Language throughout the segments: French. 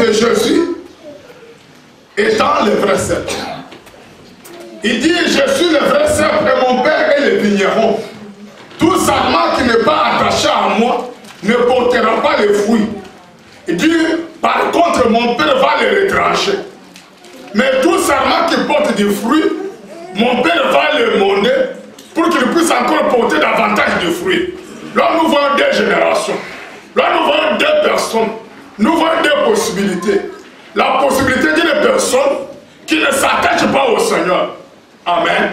de Jésus étant le vrai cep. Il dit, je suis le vrai cep et mon père est le vigneron. Tout sarment qui n'est pas attaché à moi ne portera pas les fruits. Il dit, par contre, mon père va les retrancher. Mais tout sarment qui porte des fruits, mon père va les monder pour qu'il puisse encore porter davantage de fruits. Là, nous voyons deux générations. Là, nous voyons deux personnes. Nous voyons deux possibilités. La possibilité d'une personne qui ne s'attache pas au Seigneur. Amen.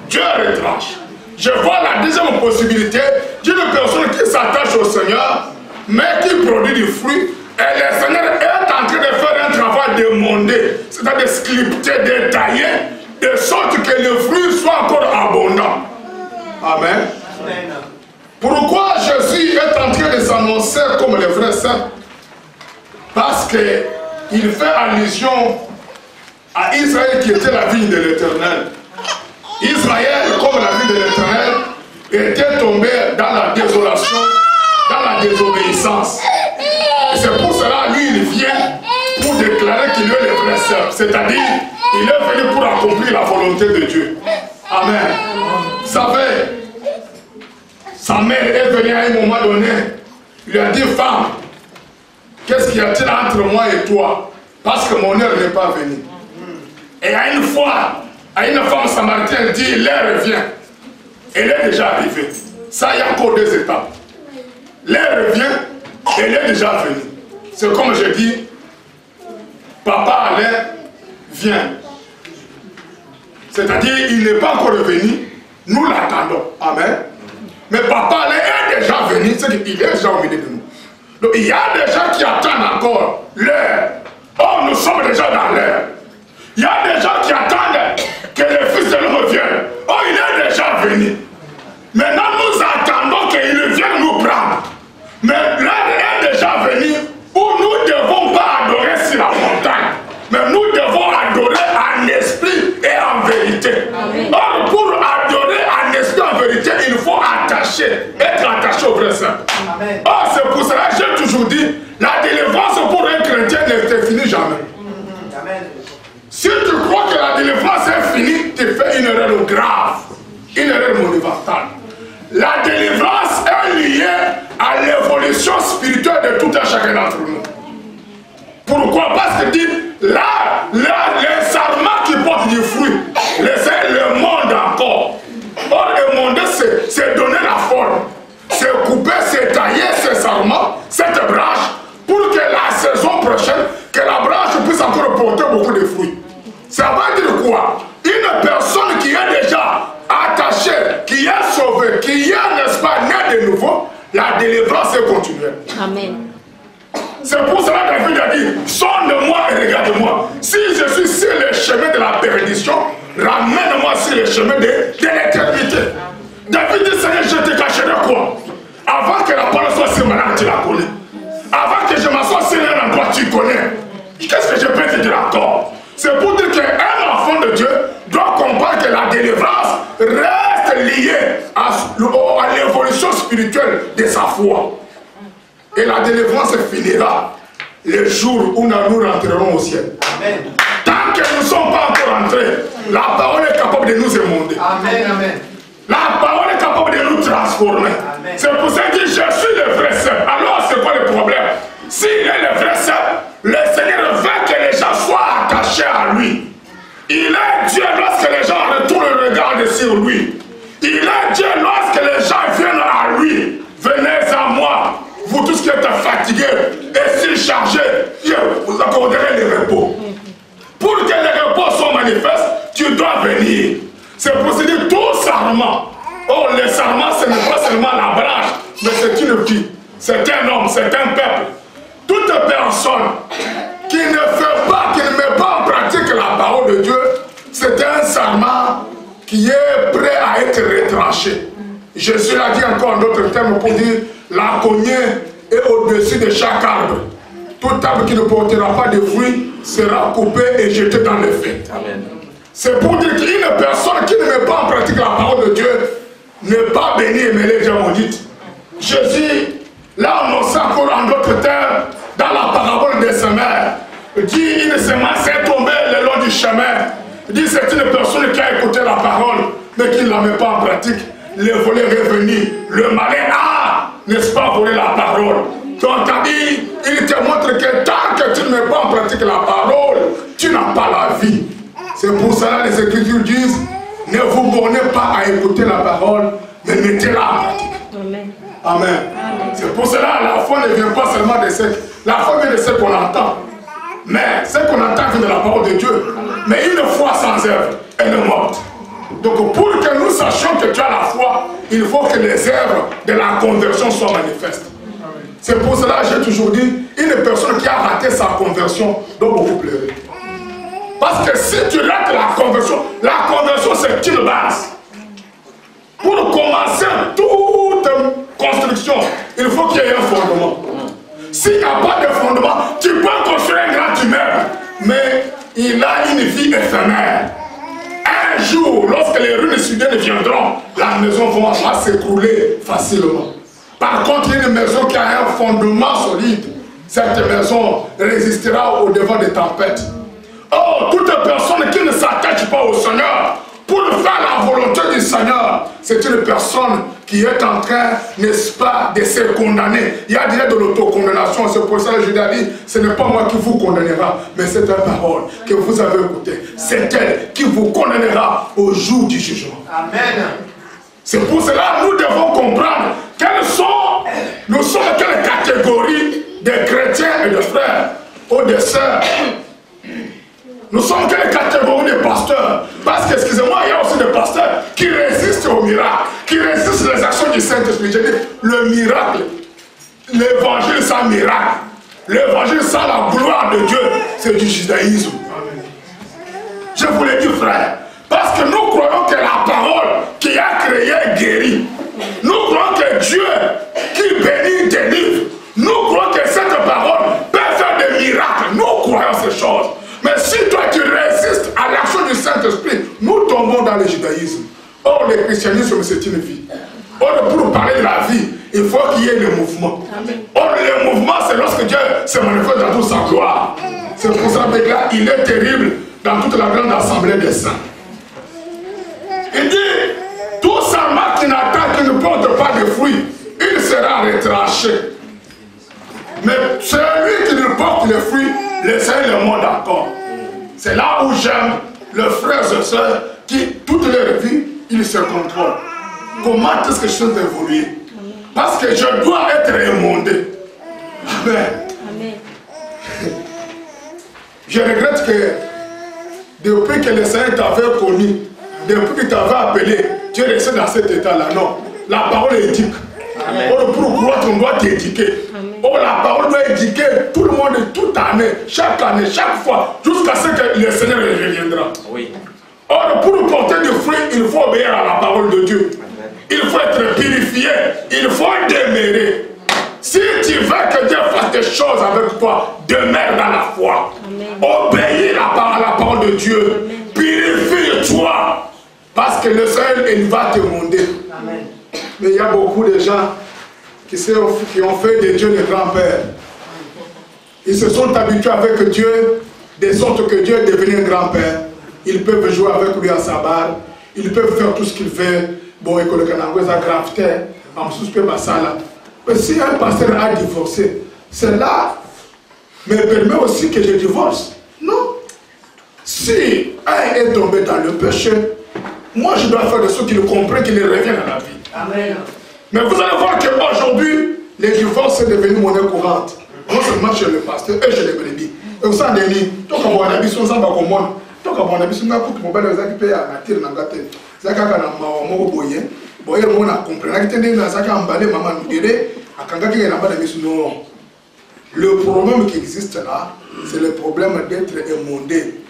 Dieu retranche. Je vois la deuxième possibilité d'une personne qui s'attache au Seigneur, mais qui produit du fruit. Et le Seigneur est en train de faire un travail de monder, c'est-à-dire de sculpter, de tailler, de sorte que le fruit soit encore abondant. Amen. Pourquoi Jésus est en train de s'annoncer comme le vrai saint? Parce qu'il fait allusion à Israël qui était la vigne de l'Éternel. Israël, comme la vigne de l'Éternel, était tombé dans la désolation, dans la désobéissance. Et c'est pour cela, lui, il vient pour déclarer qu'il est le vrai saint. C'est-à-dire, il est venu pour accomplir la volonté de Dieu. Amen. Vous savez, sa mère est venue à un moment donné, il lui a dit, femme, qu'est-ce qu'il y a-t-il entre moi et toi? Parce que mon heure n'est pas venue. Et à une fois, à une femme samaritaine dit, l'heure vient. Elle est déjà arrivée. Ça, il y a encore deux étapes. L'heure vient, elle est déjà venue. C'est comme je dis, papa Alain vient. C'est-à-dire, il n'est pas encore venu, nous l'attendons. Amen. Mais papa Alain est déjà venu, c'est qu'il est déjà au milieu de nous. Donc il y a des gens qui attendent encore l'heure. Oh, nous sommes déjà dans l'heure. Il y a des gens qui attendent que le Fils de l'homme vienne. Oh, il est déjà venu. Maintenant, nous attendons qu'il vienne nous prendre. Mais l'heure est déjà venue où nous ne devons pas adorer sur la montagne. Mais nous devons adorer en esprit et en vérité. Or, pour adorer en esprit et en vérité, il faut être attaché au vrai Saint. Or, c'est pour cela que j'ai toujours dit, la délivrance pour un chrétien ne se finit jamais. Si tu crois que la délivrance est finie, tu fais une erreur grave, une erreur monumentale. La délivrance est liée à l'évolution spirituelle de tout un chacun d'entre nous. Pourquoi? Parce que dit, là, les sarments qui portent du fruit, le monde encore. Or, le monde, c'est donner la forme. C'est couper, c'est tailler ces sarments, cette branche, pour que la saison prochaine, que la branche puisse encore porter beaucoup de fruits. Ça veut dire quoi? Une personne qui est déjà attachée, qui est sauvée, qui est, n'est-ce pas, née de nouveau, la délivrance est continuelle. Amen. C'est pour cela que David a dit, sonde-moi et regarde-moi. Si je suis sur le chemin de la perdition, ramène-moi sur le chemin de l'éternité. David dit, Seigneur, je te cacherai quoi? Avant que la parole soit sur ma langue, tu la connais. Avant que je m'assoie sur un endroit, tu connais. Qu'est-ce que je peux te dire encore? C'est pour dire qu'un enfant de Dieu doit comprendre que la délivrance reste liée à l'évolution spirituelle de sa foi. Et la délivrance finira le jour où nous rentrerons au ciel. Amen. Tant que nous ne sommes pas encore entrés, la parole est capable de nous émonder. Amen. Amen. La parole est capable de nous transformer. C'est pour ça que je suis le vrai Saint. Alors c'est quoi le problème? S'il est le vrai Saint, le Seigneur veut que les gens soient attachés à lui. Il est Dieu lorsque les gens retournent le regard sur lui. Il est Dieu lorsque les gens viennent à lui. Venez à moi, vous tous qui êtes fatigués et surchargés, vous accorderez le repos. Pour que le repos soit manifeste, tu dois venir. C'est pour se dire tout sarment. Oh, le sarment, ce n'est pas seulement la branche, mais c'est une vie. C'est un homme, c'est un peuple. Toute personne qui ne fait pas, qui ne met pas en pratique la parole de Dieu, c'est un sarment qui est prêt à être retranché. Jésus l'a dit encore en d'autres termes pour dire la cognée est au-dessus de chaque arbre. Tout arbre qui ne portera pas de fruits sera coupé et jeté dans le feu. C'est pour dire qu'une personne qui ne met pas en pratique la parole de Dieu n'est pas bénie et mêlée déjà maudite. Jésus l'a annoncé encore en d'autres termes dans la parabole des semeurs. dit une semence est tombée le long du chemin. Dit c'est une personne qui a écouté la parole, mais qui ne la met pas en pratique. Le volet est revenu. Le malin a, n'est-ce pas, volé la parole. Donc, il te montre que tant que tu ne mets pas en pratique la parole, tu n'as pas la vie. C'est pour cela que les Écritures disent, ne vous bornez pas à écouter la parole, mais mettez-la en pratique. Amen. Amen. C'est pour cela que la foi ne vient pas seulement de ce... La foi vient de ce qu'on entend. Mais ce qu'on entend vient de la parole de Dieu. Mais une foi sans œuvre, elle est morte. Donc pour que nous sachions que tu as la foi, il faut que les œuvres de la conversion soient manifestes. C'est pour cela que j'ai toujours dit, une personne qui a raté sa conversion doit beaucoup pleurer. Parce que si tu rates la conversion c'est une base. Pour commencer toute construction, il faut qu'il y ait un fondement. S'il n'y a pas de fondement, tu peux construire un grand immeuble, mais il a une vie éphémère. Un jour, lorsque les ruines soudaines viendront, la maison va s'écrouler facilement. Par contre, une maison qui a un fondement solide, cette maison résistera au devant des tempêtes. Oh, toute personne qui ne s'attache pas au Seigneur pour faire la volonté du Seigneur, c'est une personne qui est en train, n'est-ce pas, de se condamner. Il y a déjà de l'autocondamnation. C'est pour ça que je lui ai dit, ce n'est pas moi qui vous condamnera, mais c'est une parole que vous avez écoutée. C'est elle qui vous condamnera au jour du jugement. Amen. C'est pour cela que nous devons comprendre nous sommes quelle catégorie de chrétiens et de frères ou de sœurs. Nous sommes quelle catégorie de pasteurs? Parce que, excusez-moi, il y a aussi des pasteurs qui résistent au miracle, qui résistent les actions du Saint-Esprit. Je dis, le miracle, l'évangile sans miracle, l'évangile sans la gloire de Dieu, c'est du judaïsme. Je vous l'ai dit, frère, parce que nous croyons que la parole qui a créé guérit. Nous croyons que Dieu qui bénit délivre. Nous croyons que cette parole peut faire des miracles. Nous croyons ces choses. Mais si toi tu résistes à l'action du Saint-Esprit, nous tombons dans le judaïsme. Or, le christianisme, c'est une vie. Or, pour parler de la vie, il faut qu'il y ait le mouvement. Or, le mouvement, c'est lorsque Dieu se manifeste dans toute sa gloire. C'est pour ça que là, il est terrible dans toute la grande assemblée des saints. Il dit, tout serment qui n'attend, qui ne porte pas de fruits, il sera retranché. Mais celui qui ne porte les fruits, laissez le monde encore. C'est là où j'aime les frères et sœurs qui, toute leur vie, ils se contrôlent. Comment est-ce que je peux évoluer? Parce que je dois être émondé. Amen. Amen. Je regrette que depuis que le Seigneur t'avait connu, depuis qu'il t'avait appelé, tu es resté dans cet état-là. Non. La parole éduque. Or, pour croire qu'on doit t'éduquer. Or, la parole doit éduquer tout le monde, toute année, chaque fois, jusqu'à ce que le Seigneur reviendra. Oui. Or, pour porter du fruit, il faut obéir à la parole de Dieu. Amen. Il faut être purifié. Il faut demeurer. Si tu veux que Dieu fasse des choses avec toi, demeure dans la foi. Amen. Obéis à la parole de Dieu. Purifie-toi. Parce que le Seigneur, il va te demander. Amen. Mais il y a beaucoup de gens qui ont fait de Dieu des grands-pères. Ils se sont habitués avec Dieu, de sorte que Dieu est devenu un grand-père. Ils peuvent jouer avec lui à sa barre. Ils peuvent faire tout ce qu'ils veulent. Bon, école canangouise a grafté, en suspect basala. Mais si un pasteur a divorcé, cela me permet aussi que je divorce. Non. Si un est tombé dans le péché, moi je dois faire de ceux qui le comprennent, qui le reviennent à la vie. Amen. Mais vous allez voir qu'aujourd'hui, les divorces sont devenus monnaie courante. Non seulement chez le pasteur et chez les brebis. Et vous savez, tant qu'on voit un habit, on s'en va comme moi. Tant qu'on voit un habit, on a coupé mon bel exemple qui paye à la tire dans la tête. C'est quand on a boyé. Boyé, on a compris. On a dit que ça a emballé, maman nous dirait, à quand il y a un non. Le problème qui existe là, c'est le problème d'être émondé,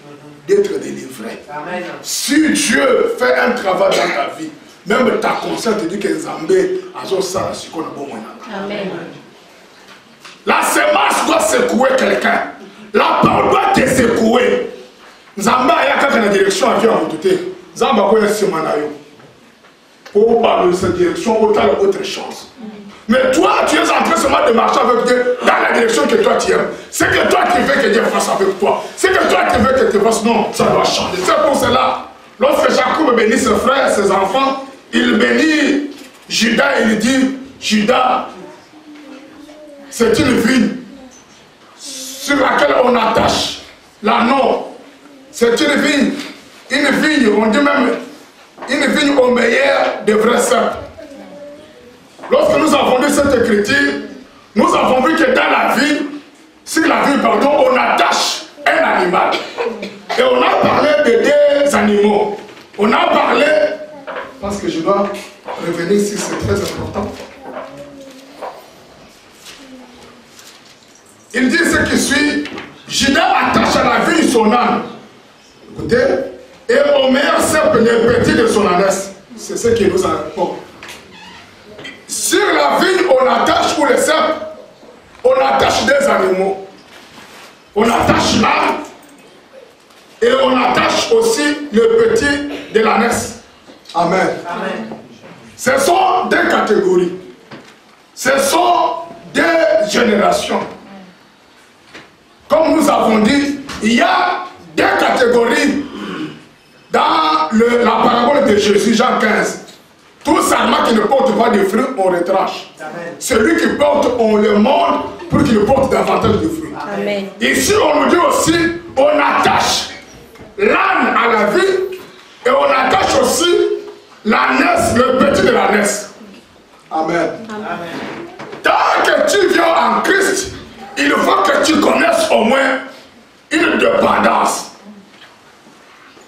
d'être délivré. Amen. Si Dieu fait un travail dans ta vie, même ta conscience te dit que Zambé a ça, c'est qu'on a bon moyen. Amen. La semence doit secouer quelqu'un. La parole doit te secouer. Zambé a quand la direction a vu en tout. Zambé a quoi c'est manayo. Pour parler de cette direction, autant autre chose. Mais toi, tu es en train seulement de marcher avec Dieu dans la direction que toi tu aimes. C'est que toi qui veux que Dieu fasse avec toi. C'est que toi qui veux que Dieu fasse. Non, ça doit changer. C'est pour cela, lorsque Jacob bénit ses frères, ses enfants, il bénit Judas et il dit, Judas, c'est une vigne sur laquelle on attache l'anneau. C'est une vigne, on dit même, une vigne au meilleur des vrais cèpes. Lorsque nous avons lu cette écriture, nous avons vu que dans la vie, sur la vie, pardon, on attache un animal. Et on a parlé de deux animaux. On a parlé, parce que je dois revenir ici, c'est très important. Il dit ce qui suit, Judas attache à la vigne son âne. Écoutez, et au meilleur cèpe les petits de son ânesse. C'est ce qui nous apporte. Sur la vigne, on attache pour les cèpes, on attache des animaux. On attache l'âne et on attache aussi le petit de l'ânesse. Amen. Amen. Ce sont deux catégories. Ce sont deux générations. Comme nous avons dit, il y a deux catégories dans la parabole de Jésus, Jean 15. Tout sarment qui ne porte pas de fruits, on retranche. Amen. Celui qui porte, on le montre pour qu'il porte davantage de fruits. Amen. Ici, on nous dit aussi, on attache l'âne à la vie et on attache aussi l'ânesse, le petit de l'ânesse. Amen. Amen. Tant que tu viens en Christ, il faut que tu connaisses au moins une dépendance.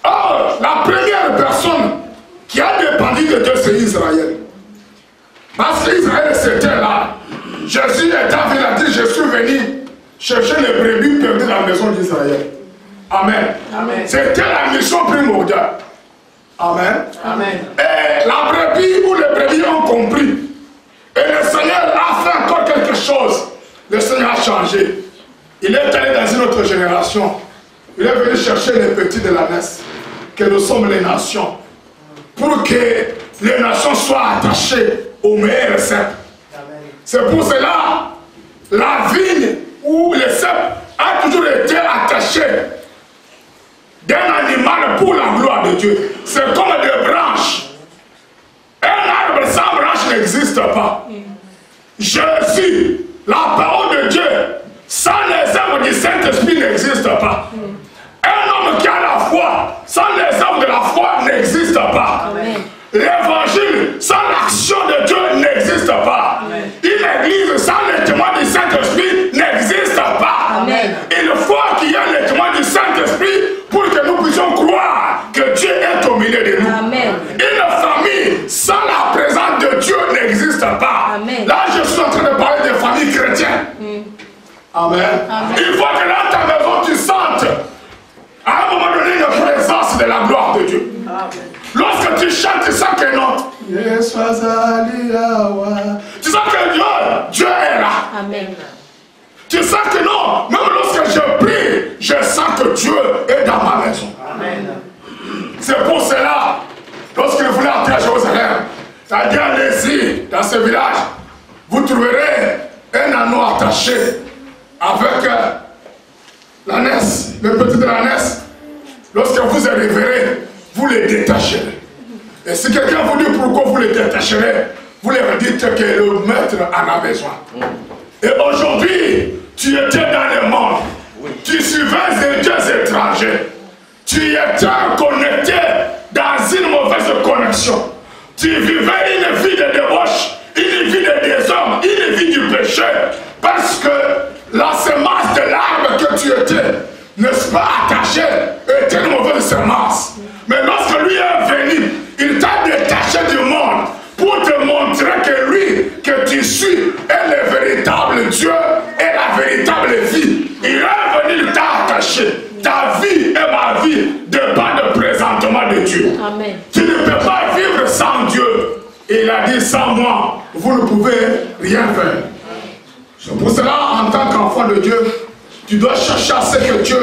Or, la première personne qui a dépendu de Dieu, c'est Israël. Parce qu'Israël, c'était là. Jésus étant venu, il a dit, je suis venu chercher les brebis perdues dans la maison d'Israël. Amen. Amen. C'était la mission primordiale. Amen. Amen. Et la brebis ou les brebis ont compris. Et le Seigneur a fait encore quelque chose. Le Seigneur a changé. Il est allé dans une autre génération. Il est venu chercher les petits de l'ânesse, que nous sommes les nations, pour que les nations soient attachées au meilleur cèpe. C'est pour cela, la vigne ou le cèpe a toujours été attaché d'un animal pour la gloire de Dieu. C'est comme des branches. Un arbre sans branche n'existe pas. Jésus, la parole de Dieu, sans les œuvres du Saint-Esprit n'existe pas. Un homme qui a la foi, sans les œuvres de la foi, n'existe pas. L'évangile, sans l'action de Dieu, n'existe pas. Amen. Une église sans le témoin du Saint-Esprit n'existe pas. Amen. Il faut qu'il y ait le témoin du Saint-Esprit pour que nous puissions croire que Dieu est au milieu de nous. Amen. Une famille sans la présence de Dieu n'existe pas. Amen. Là, je suis en train de parler des familles chrétiennes. Amen. Amen. Il faut que dans ta maison, tu sentes à un moment donné une présence de la gloire de Dieu. Amen. Lorsque tu chantes, tu sens que non. Tu sens que Dieu est là. Amen. Tu sens que non. Même lorsque je prie, je sens que Dieu est dans ma maison. Amen. C'est pour cela, lorsqu'il voulait entrer à Jérusalem, il a dit allez-y dans ce village, vous trouverez un anneau attaché avec l'ânesse, le petit de l'ânesse. Lorsque vous arriverez, vous les détacherez. Et si quelqu'un vous dit pourquoi vous les détacherez, vous leur dites que le maître en a besoin. Et aujourd'hui, tu étais dans le monde. Tu suivais des dieux étrangers. Tu étais connecté dans une mauvaise connexion. Tu vivais une vie de débauche, une vie de désordre, une vie du péché. Parce que la semence de l'arbre que tu étais, n'est-ce pas, attaché, était une mauvaise semence. Mais lorsque lui est venu, il t'a détaché du monde pour te montrer que lui, que tu suis, est le véritable Dieu et la véritable vie. Il est venu, il t'a attaché. Ta vie et ma vie dépendent présentement de Dieu. Amen. Tu ne peux pas vivre sans Dieu. Et il a dit, sans moi, vous ne pouvez rien faire. C'est pour cela, en tant qu'enfant de Dieu, tu dois chercher à ce que Dieu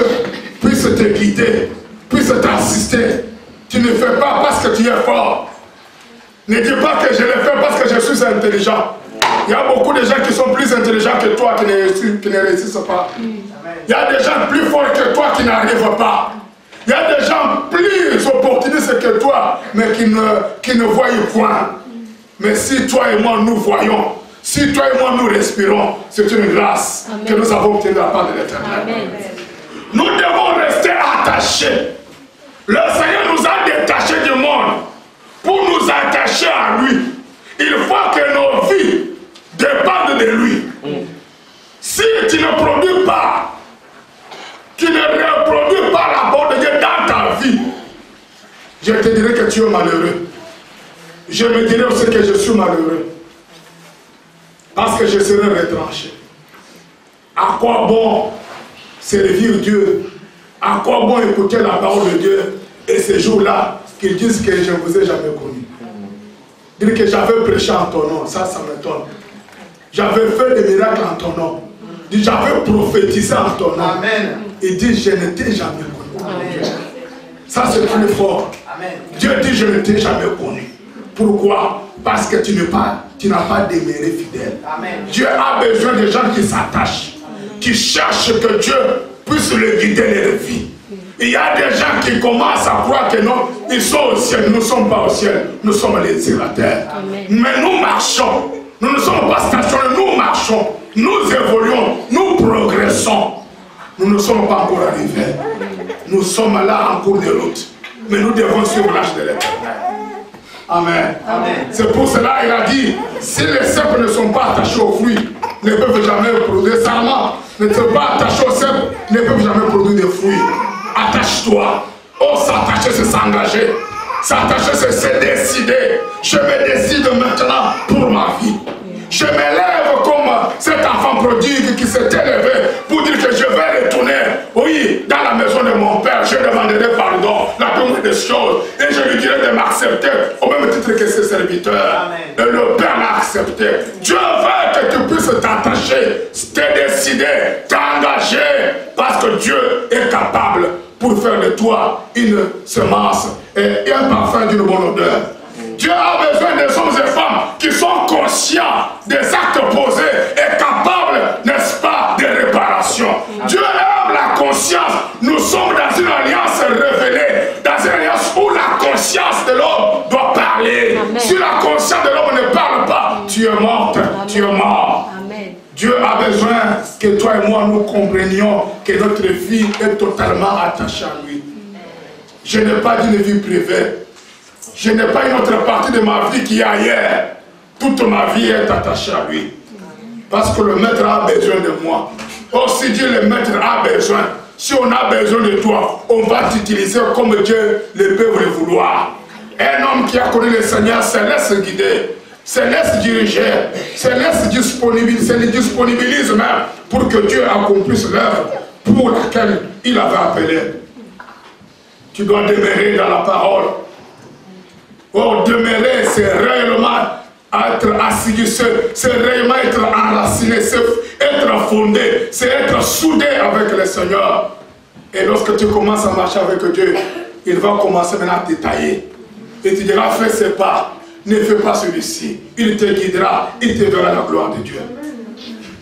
puisse te guider, puisse t'assister. Tu ne fais pas parce que tu es fort. Ne dis pas que je le fais parce que je suis intelligent. Il y a beaucoup de gens qui sont plus intelligents que toi qui ne réussissent pas. Il y a des gens plus forts que toi qui n'arrivent pas. Il y a des gens plus opportunistes que toi, mais qui ne voient point. Mais si toi et moi nous voyons, si toi et moi nous respirons, c'est une grâce que nous avons obtenue de la part de l'Éternel. Nous devons rester attachés. Le Seigneur nous a détachés du monde pour nous attacher à lui. Il faut que nos vies dépendent de lui. Si tu ne produis pas, tu ne reproduis pas la bonne de Dieu dans ta vie, je te dirai que tu es malheureux. Je me dirai aussi que je suis malheureux. Parce que je serai retranché. À quoi bon servir Dieu? À quoi bon écouter la parole de Dieu? Et ces jours-là, qu'ils disent que je ne vous ai jamais connu. Dire que j'avais prêché en ton nom, ça m'étonne. J'avais fait des miracles en ton nom. J'avais prophétisé en ton nom. Amen. Il dit, je ne t'ai jamais connu. Amen. Ça c'est plus fort. Amen. Dieu dit, je ne t'ai jamais connu. Pourquoi? Parce que tu n'as pas demeuré fidèle. Amen. Dieu a besoin de gens qui s'attachent, qui cherchent que Dieu puisse le guider leur vie. Il y a des gens qui commencent à croire que non, ils sont au ciel, nous ne sommes pas au ciel, nous sommes les sur la terre. Amen. Mais nous marchons, nous ne sommes pas stationnés, nous marchons, nous évoluons, nous progressons. Nous ne sommes pas encore arrivés. Nous sommes là en cours de route, mais nous devons suivre l'âge de l'Éternel. Amen. Amen. C'est pour cela qu'il a dit, si les cèpes ne sont pas attachés aux fruits, ne peuvent jamais produire. Les sarments ne sont pas attachés aux cèpes, ne peuvent jamais produire des fruits. Attache-toi. Oh, s'attacher, c'est s'engager. S'attacher, c'est se décider. Je me décide maintenant pour ma vie. Je me lève comme cet enfant prodigue qui s'est élevé pour dire que je vais retourner, oui, dans la maison de mon père. Je demanderai pardon, la première des choses, et je lui dirai de m'accepter au même titre que ses serviteurs. Amen. Et le Père l'a accepté. Dieu veut que tu puisses t'attacher, te décider, t'engager, parce que Dieu est capable pour faire de toi une semence et un parfum d'une bonne odeur. Dieu a besoin des hommes et femmes qui sont conscients des actes posés et capables, n'est-ce pas, de réparation. Dieu aime la conscience. Nous sommes dans une alliance révélée, dans une alliance où la conscience de l'homme doit parler. Amen. Si la conscience de l'homme ne parle pas, tu es morte, tu es mort. Amen. Dieu a besoin que toi et moi nous comprenions que notre vie est totalement attachée à lui. Je n'ai pas d'une vie privée. Je n'ai pas une autre partie de ma vie qui est ailleurs. Toute ma vie est attachée à lui. Parce que le maître a besoin de moi. Aussi Dieu le maître a besoin. Si on a besoin de toi, on va t'utiliser comme Dieu le peut le vouloir. Un homme qui a connu le Seigneur se laisse guider, se laisse diriger, se laisse disponibilise même pour que Dieu accomplisse l'œuvre pour laquelle il avait appelé. Tu dois demeurer dans la parole. Oh, demeurer, c'est réellement être assidu, c'est réellement être enraciné, c'est être fondé, c'est être soudé avec le Seigneur. Et lorsque tu commences à marcher avec Dieu, il va commencer maintenant à te tailler. Et tu diras, fais ce pas, ne fais pas celui-ci. Il te guidera, il te verra la gloire de Dieu.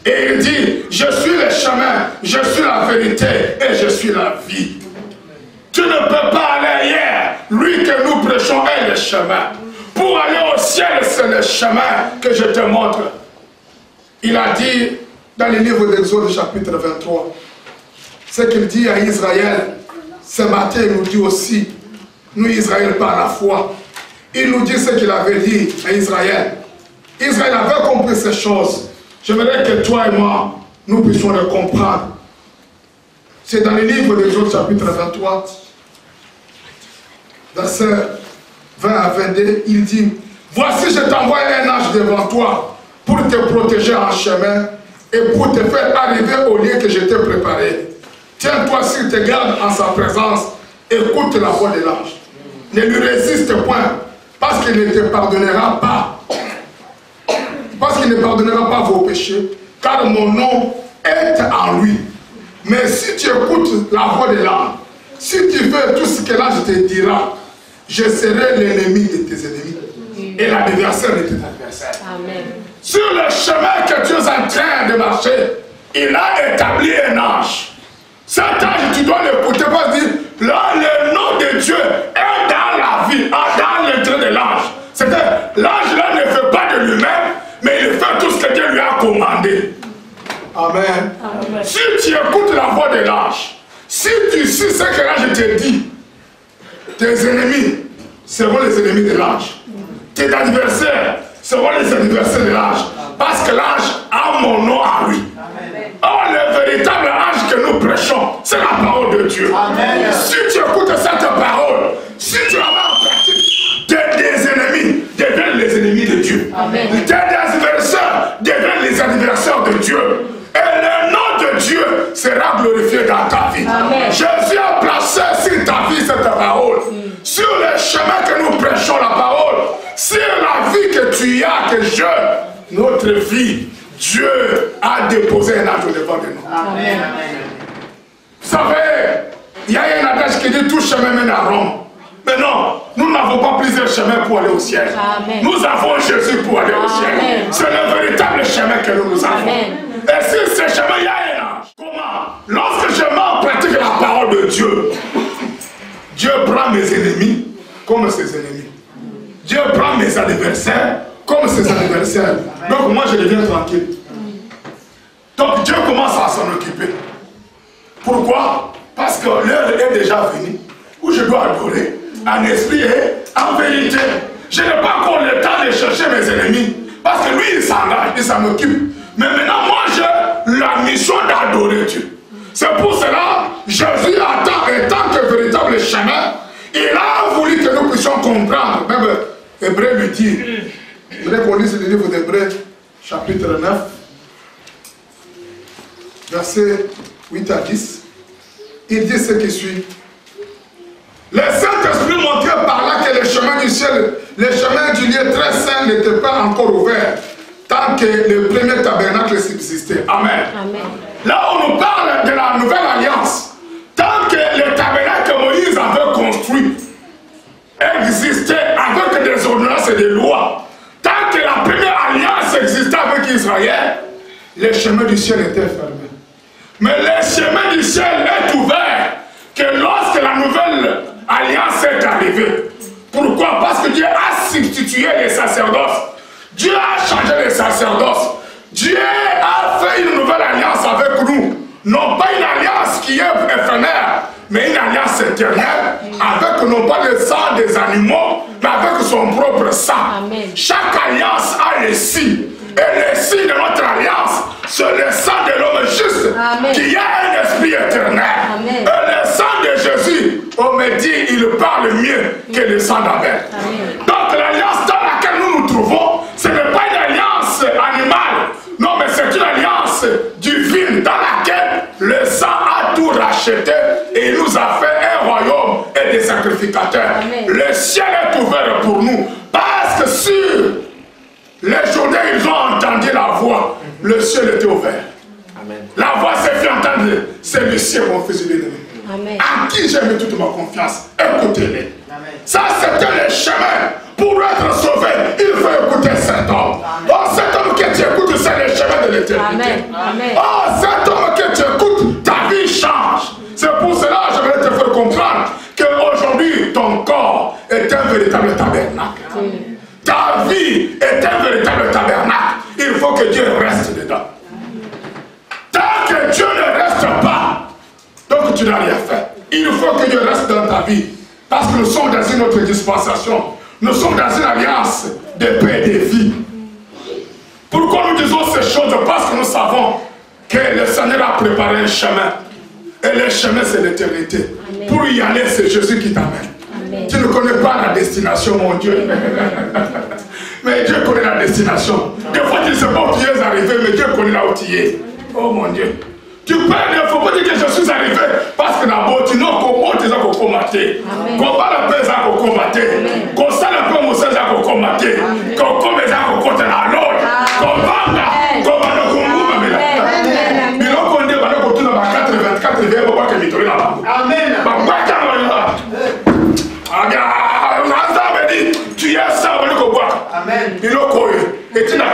Et il dit, je suis le chemin, je suis la vérité et je suis la vie. Tu ne peux pas aller ailleurs. Lui que nous prêchons est le chemin. Pour aller au ciel, c'est le chemin que je te montre. Il a dit dans le livre d'Exode chapitre 23, ce qu'il dit à Israël, ce matin il nous dit aussi, nous Israël par la foi, il nous dit ce qu'il avait dit à Israël. Israël avait compris ces choses. J'aimerais que toi et moi, nous puissions le comprendre. C'est dans le livre d'Exode chapitre 23, verset 20 à 22, il dit, voici je t'envoie un ange devant toi pour te protéger en chemin et pour te faire arriver au lieu que je t'ai préparé. Tiens-toi s'il te garde en sa présence, écoute la voix de l'ange. Ne lui résiste point, parce qu'il ne te pardonnera pas. Parce qu'il ne pardonnera pas vos péchés, car mon nom est en lui. Mais si tu écoutes la voix de l'ange, si tu fais tout ce que l'ange te dira, je serai l'ennemi de tes ennemis et l'adversaire de tes adversaires. Sur le chemin que tu es en train de marcher, il a établi un ange. Cet ange, tu dois l'écouter parce que là, le nom de Dieu est dans la vie, dans l'entrée de l'ange. C'est-à-dire, l'ange là ne fait pas de lui-même, mais il fait tout ce que Dieu lui a commandé. Amen. Amen. Si tu écoutes la voix de l'ange, si tu sais ce que l'ange te dit, tes ennemis seront les ennemis de l'ange. Tes adversaires seront les adversaires de l'ange. Parce que l'ange a mon nom à lui. Or, le véritable ange que nous prêchons, c'est la parole de Dieu. Amen. Si tu écoutes cette parole, si tu la mets en pratique, tes ennemis deviennent les ennemis de Dieu. Amen. Tes adversaires deviennent les adversaires de Dieu. Et le nom de Dieu sera glorifié dans ta vie. Amen. Jésus a placé sur ta vie cette parole. Sur le chemin que nous prêchons la parole, sur la vie que tu as, que notre vie, Dieu a déposé un ange devant de nous. Amen. Vous savez, il y a un adage qui dit tout chemin mène à Rome. Mais non, nous n'avons pas plusieurs chemins pour aller au ciel. Amen. Nous avons Jésus pour aller au ciel. C'est le véritable chemin que nous avons. Amen. Et sur ce chemin, il y a un ange. Comment? Lorsque je mets en pratique la parole de Dieu, Dieu prend mes ennemis comme ses ennemis. Dieu prend mes adversaires comme ses adversaires. Donc moi je deviens tranquille. Donc Dieu commence à s'en occuper. Pourquoi? Parce que l'heure est déjà venue où je dois adorer en esprit et en vérité. Je n'ai pas encore le temps de chercher mes ennemis. Parce que lui il s'engage, il s'en occupe. Mais maintenant moi j'ai la mission d'adorer Dieu. C'est pour cela Jésus attend en tant que véritable chemin. Il a voulu que nous puissions comprendre. Même Hébreu lui dit. Je voudrais qu'on lise le livre d'Hébreux, chapitre 9, versets 8 à 10. Il dit ce qui suit. Le Saint-Esprit montrait par là que le chemin du ciel, le chemin du lieu très saint n'était pas encore ouvert, tant que le premier tabernacle subsistait. Amen. Amen. Là, on nous parle de la nouvelle alliance. Tant que le tabernacle que Moïse avait construit existait avec des ordonnances et des lois, tant que la première alliance existait avec Israël, le chemin du ciel était fermé. Mais le chemin du ciel est ouvert que lorsque la nouvelle alliance est arrivée. Pourquoi? Parce que Dieu a substitué les sacerdoces. Dieu a changé les sacerdoces. Dieu a fait une nouvelle alliance avec nous. Non pas une alliance qui est éphémère, mais une alliance éternelle, avec non pas le sang des animaux, mais avec son propre sang. Amen. Chaque alliance a le signe. Et le signe de notre alliance, c'est le sang de l'homme juste. Amen. Qui a un esprit éternel. Amen. Et le sang de Jésus, on me dit, il parle mieux que le sang d'Abel. Donc l'alliance dans laquelle nous nous trouvons, ce n'est pas une alliance animale. Non, mais c'est une alliance divine dans laquelle le sang a tout racheté et il nous a fait un royaume et des sacrificateurs. Amen. Le ciel est ouvert pour nous parce que sur les journées ils ont entendu la voix, le ciel était ouvert. Amen. La voix s'est fait entendre, c'est le ciel mon fils bien-aimé. À qui j'ai mis toute ma confiance, écoutez-les. Ça c'était le chemin. Pour être sauvé, il faut écouter cet homme. Oh, cet homme que tu écoutes, c'est le chemin de l'éternité. Oh, cet homme que tu écoutes, ta vie change. C'est pour cela que je vais te faire comprendre qu'aujourd'hui, ton corps est un véritable tabernacle. Ta vie est un véritable tabernacle. Il faut que Dieu reste dedans. Tant que Dieu ne reste pas, donc tu n'as rien fait. Il faut que Dieu reste dans ta vie. Parce que nous sommes dans une autre dispensation. Nous sommes dans une alliance de paix et de vie. Pourquoi nous disons ces choses? Parce que nous savons que le Seigneur a préparé un chemin. Et le chemin, c'est l'éternité. Pour y aller, c'est Jésus qui t'amène. Tu ne connais pas la destination, mon Dieu. Mais Dieu connaît la destination. Des fois, tu ne sais pas où tu es arrivé, mais Dieu connaît là où tu es. Oh mon Dieu. Tu parles, il ne faut pas dire que je suis arrivé parce que d'abord tu n'as qu'au combattre. Qu'on parle peu ça qu'au combattre. Qu'on sale un peu mon sel ça qu'au combattre. Qu'on come ça qu'au côté la l'autre. Qu'on parle, qu'on va le combattre. Mais là, qu'on dit, on va le continuer à 84 il va voir que je là. Amen. Tu es ça, on va le combattre. Amen. Il est quoi? Et tu n'as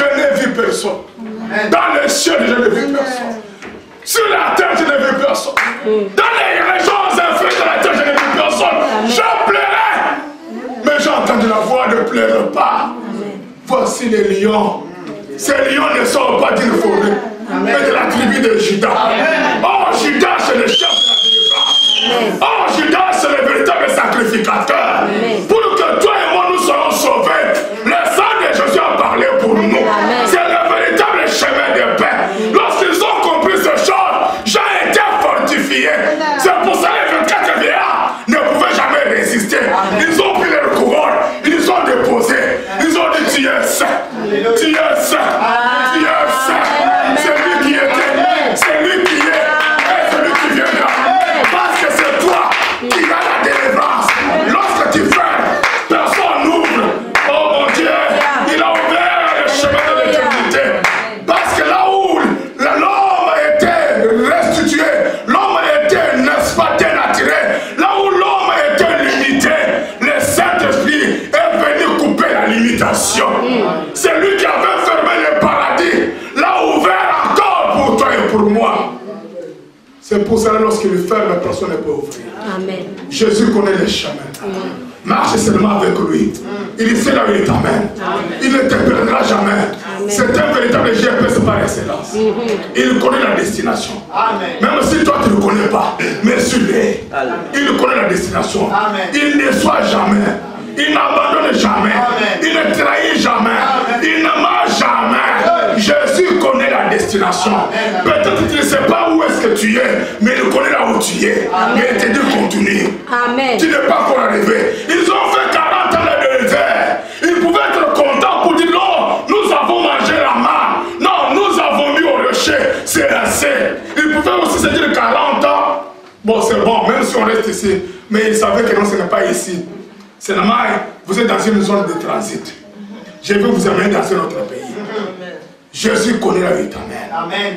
je n'ai vu personne. Dans les cieux, je n'ai vu personne. Sur la terre, je n'ai vu personne. Dans les régions inférieures de la terre, je n'ai vu personne. Je pleurais. Mais j'ai entendu la voix, ne pleure pas. Voici les lions. Ces lions ne sont pas d'une forêt, mais de la tribu de Judas. Oh, Judas, c'est le chef de la délivrance. Oh, Judas, c'est le véritable sacrificateur. Pour que toi et moi, nous soyons sauvés. Le sang de Jésus a parlé pour nous. C'est le véritable chemin de paix. Lorsqu'ils ont compris ces choses, j'ai été fortifié. C'est pour ça que les 24 vieillards ne pouvaient jamais résister. Ils ont pris leur couronne, ils ont déposé. Ils ont dit, tu es saint. Tu es saint. Tu es saint. C'est lui qui était. C'est lui qui est. Et c'est lui qui viendra. Parce que c'est toi qui as la délivrance. Lorsque tu fais, personne n'ouvre. Oh mon Dieu, il a ouvert le chemin de l'éternité. Parce que là où l'homme a été restitué, l'homme a été, n'est-ce pas, dénaturé, là où l'homme a été limité, le Saint-Esprit est venu couper la limitation. C'est lui qui avait fermé le paradis, l'a ouvert encore pour toi et pour moi. C'est pour ça que lorsqu'il ferme, personne ne peut ouvrir. Amen. Jésus connaît les chemins. Marche seulement avec lui. Il sait là où il t'amène. Il ne te perdra jamais. C'est un véritable GPS par excellence. Il connaît la destination. Même si toi tu ne le connais pas, mais suis-le. Il connaît la destination. Il ne soit jamais. Il n'abandonne jamais. Il ne trahit jamais. Il ne ment jamais. Jésus connaît la destination. Peut-être que tu ne sais pas où est-ce que tu es, mais il connaît là où tu es. Mais il te dit continue. Tu n'es pas encore arrivé. Ils ont fait 40 ans de désert. Ils pouvaient être contents pour dire non, nous avons mangé la manne. Non, nous avons mis au rocher. C'est assez. Ils pouvaient aussi se dire 40 ans. Bon, c'est bon, même si on reste ici. Mais ils savaient que non, ce n'est pas ici. C'est normal, vous êtes dans une zone de transit. Je vais vous amener dans un autre pays. Jésus connaît la vie. Amen.